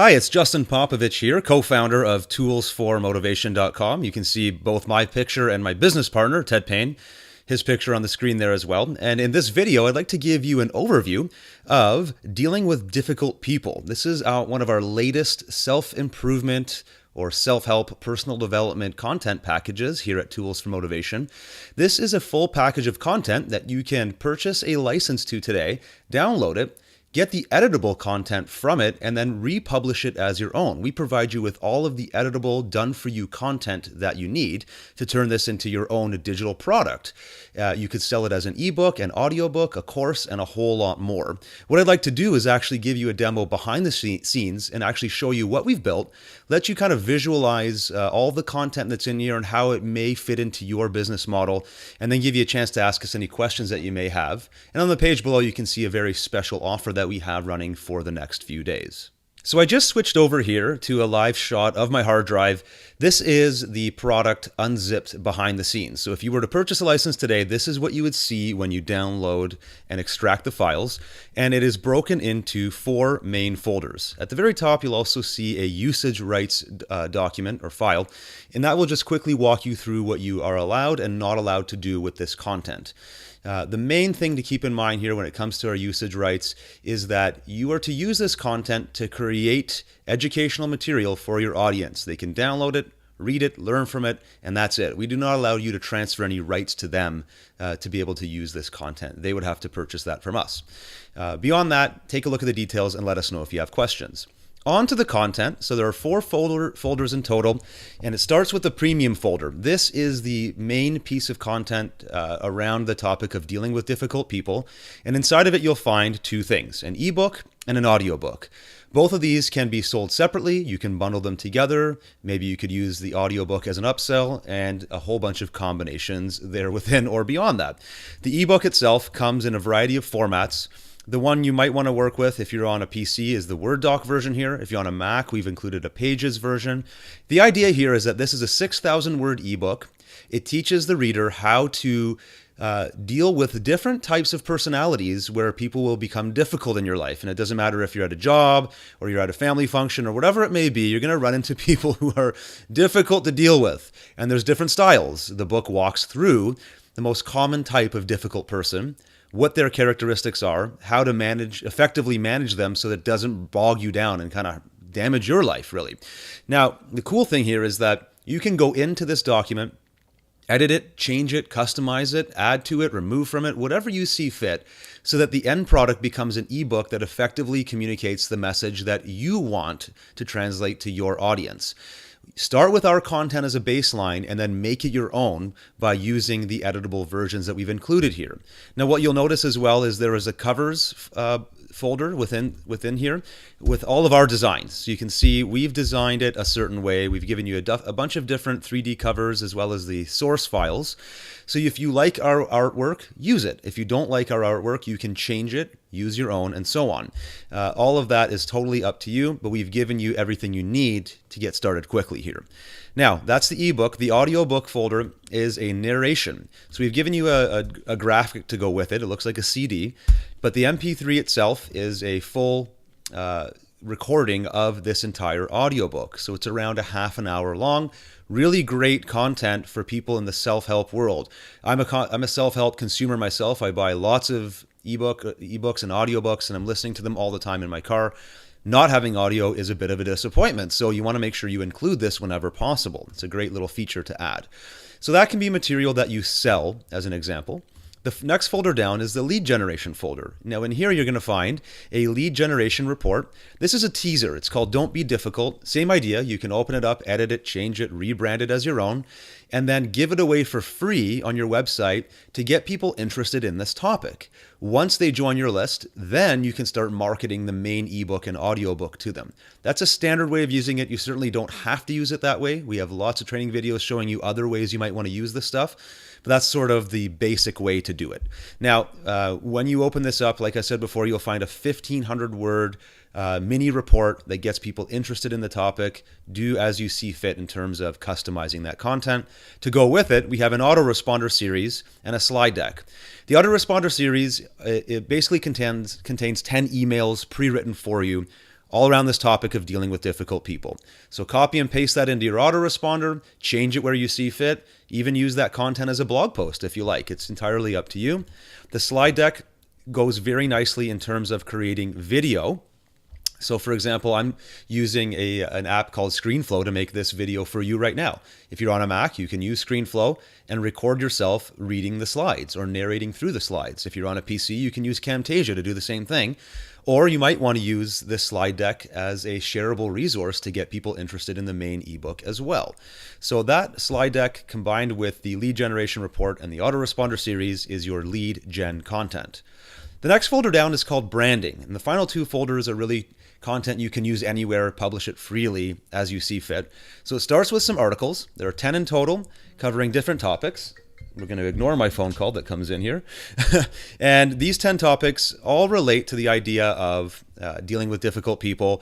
Hi, it's Justin Popovich here, co-founder of toolsformotivation.com. You can see both my picture and my business partner, Ted Payne, his picture on the screen there as well. And in this video, I'd like to give you an overview of dealing with difficult people. This is one of our latest self-improvement or self-help personal development content packages here at Tools for Motivation. This is a full package of content that you can purchase a license to today, download it, get the editable content from it, and then republish it as your own. We provide you with all of the editable, done-for-you content that you need to turn this into your own digital product. You could sell it as an ebook, an audiobook, a course, and a whole lot more. What I'd like to do is actually give you a demo behind the scenes and actually show you what we've built, let you kind of visualize all the content that's in here and how it may fit into your business model, and then give you a chance to ask us any questions that you may have. And on the page below, you can see a very special offer that we have running for the next few days. So I just switched over here to a live shot of my hard drive. This is the product unzipped behind the scenes. So if you were to purchase a license today, this is what you would see when you download and extract the files. And it is broken into 4 main folders. At the very top, you'll also see a usage rights document or file. And that will just quickly walk you through what you are allowed and not allowed to do with this content. The main thing to keep in mind here when it comes to our usage rights is that you are to use this content to create educational material for your audience. They can download it, read it, learn from it, and that's it. We do not allow you to transfer any rights to them to be able to use this content. They would have to purchase that from us. Beyond that, take a look at the details and let us know if you have questions. On to the content. So there are 4 folders in total, and it starts with the premium folder. This is the main piece of content around the topic of dealing with difficult people. And inside of it, you'll find 2 things, an ebook and an audiobook. Both of these can be sold separately. You can bundle them together. Maybe you could use the audiobook as an upsell, and a whole bunch of combinations there within or beyond that. The ebook itself comes in a variety of formats. The one you might want to work with if you're on a PC is the Word doc version here. If you're on a Mac, we've included a Pages version. The idea here is that this is a 6,000 word ebook. It teaches the reader how to deal with different types of personalities where people will become difficult in your life. And it doesn't matter if you're at a job or you're at a family function or whatever it may be, you're going to run into people who are difficult to deal with. And there's different styles. The book walks through the most common type of difficult person, what their characteristics are, how to effectively manage them so that it doesn't bog you down and kind of damage your life, really. Now, the cool thing here is that you can go into this document, edit it, change it, customize it, add to it, remove from it, whatever you see fit, so that the end product becomes an ebook that effectively communicates the message that you want to translate to your audience. Start with our content as a baseline and then make it your own by using the editable versions that we've included here. Now, what you'll notice as well is there is a covers folder within here with all of our designs. So you can see we've designed it a certain way. We've given you a bunch of different 3D covers as well as the source files. So if you like our artwork, use it. If you don't like our artwork, you can change it, use your own, and so on. All of that is totally up to you, but we've given you everything you need to get started quickly here. Now, that's the ebook. The audiobook folder is a narration. So we've given you a graphic to go with it. It looks like a CD, but the MP3 itself is a full recording of this entire audiobook. So it's around a half an hour long. Really great content for people in the self-help world. I'm a self-help consumer myself. I buy lots of ebooks and audiobooks, and I'm listening to them all the time in my car. Not having audio is a bit of a disappointment, so you want to make sure you include this whenever possible. It's a great little feature to add. So that can be material that you sell, as an example. The next folder down is the lead generation folder. Now in here you're going to find a lead generation report. This is a teaser. It's called Don't Be Difficult. Same idea. You can open it up, edit it, change it, rebrand it as your own, and then give it away for free on your website to get people interested in this topic. Once they join your list, then you can start marketing the main ebook and audiobook to them. That's a standard way of using it. You certainly don't have to use it that way. We have lots of training videos showing you other ways you might want to use this stuff. But that's sort of the basic way to do it. Now, when you open this up, like I said before, you'll find a 1,500 word mini report that gets people interested in the topic. Do as you see fit in terms of customizing that content. To go with it, we have an autoresponder series and a slide deck. The autoresponder series, it basically contains 10 emails pre-written for you all around this topic of dealing with difficult people. So copy and paste that into your autoresponder, change it where you see fit, even use that content as a blog post if you like. It's entirely up to you. The slide deck goes very nicely in terms of creating video. So for example, I'm using an app called ScreenFlow to make this video for you right now. If you're on a Mac, you can use ScreenFlow and record yourself reading the slides or narrating through the slides. If you're on a PC, you can use Camtasia to do the same thing. Or you might want to use this slide deck as a shareable resource to get people interested in the main ebook as well. So that slide deck combined with the lead generation report and the autoresponder series is your lead gen content. The next folder down is called branding, and the final two folders are really content you can use anywhere, publish it freely as you see fit. So it starts with some articles. There are 10 in total, covering different topics. We're going to ignore my phone call that comes in here. And these 10 topics all relate to the idea of dealing with difficult people.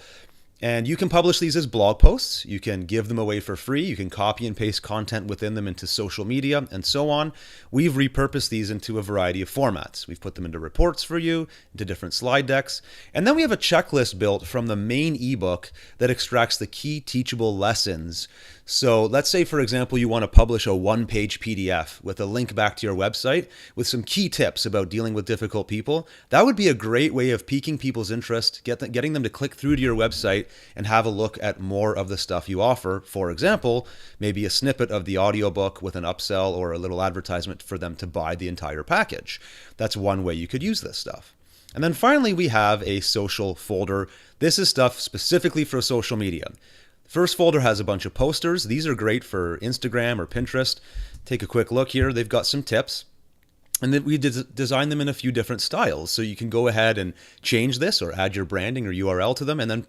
And you can publish these as blog posts. You can give them away for free. You can copy and paste content within them into social media and so on. We've repurposed these into a variety of formats. We've put them into reports for you, into different slide decks. And then we have a checklist built from the main ebook that extracts the key teachable lessons. So let's say, for example, you want to publish a one-page PDF with a link back to your website with some key tips about dealing with difficult people. That would be a great way of piquing people's interest, getting them to click through to your website and have a look at more of the stuff you offer. For example, maybe a snippet of the audiobook with an upsell or a little advertisement for them to buy the entire package. That's one way you could use this stuff. And then finally, we have a social folder. This is stuff specifically for social media. First folder has a bunch of posters. These are great for Instagram or Pinterest. Take a quick look here. They've got some tips. And then we design them in a few different styles. So you can go ahead and change this or add your branding or URL to them and then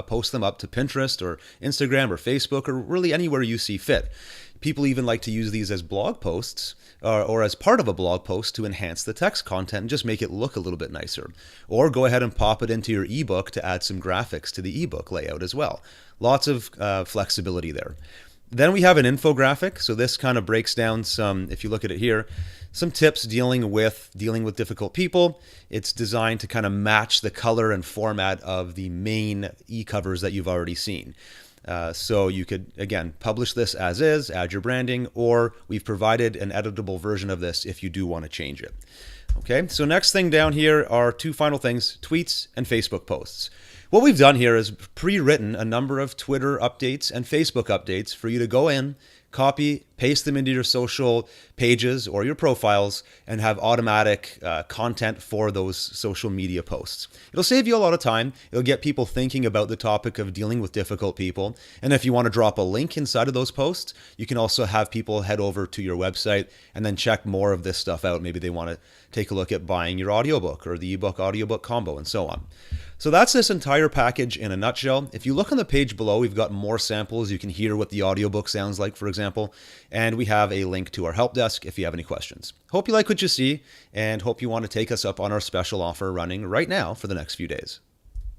post them up to Pinterest or Instagram or Facebook or really anywhere you see fit. People even like to use these as blog posts or as part of a blog post to enhance the text content and just make it look a little bit nicer. Or go ahead and pop it into your ebook to add some graphics to the ebook layout as well. Lots of flexibility there. Then we have an infographic. So this kind of breaks down some, if you look at it here, some tips dealing with difficult people. It's designed to kind of match the color and format of the main e-covers that you've already seen. So you could, again, publish this as is, add your branding, or we've provided an editable version of this if you do want to change it. Okay, so next thing down here are two final things, tweets and Facebook posts. What we've done here is pre-written a number of Twitter updates and Facebook updates for you to go in, copy, paste them into your social pages or your profiles, and have automatic content for those social media posts. It'll save you a lot of time. It'll get people thinking about the topic of dealing with difficult people. And if you want to drop a link inside of those posts, you can also have people head over to your website and then check more of this stuff out. Maybe they want to take a look at buying your audiobook or the ebook audiobook combo and so on. So that's this entire package in a nutshell. If you look on the page below, we've got more samples. You can hear what the audiobook sounds like, for example, and we have a link to our help desk if you have any questions. Hope you like what you see and hope you want to take us up on our special offer running right now for the next few days.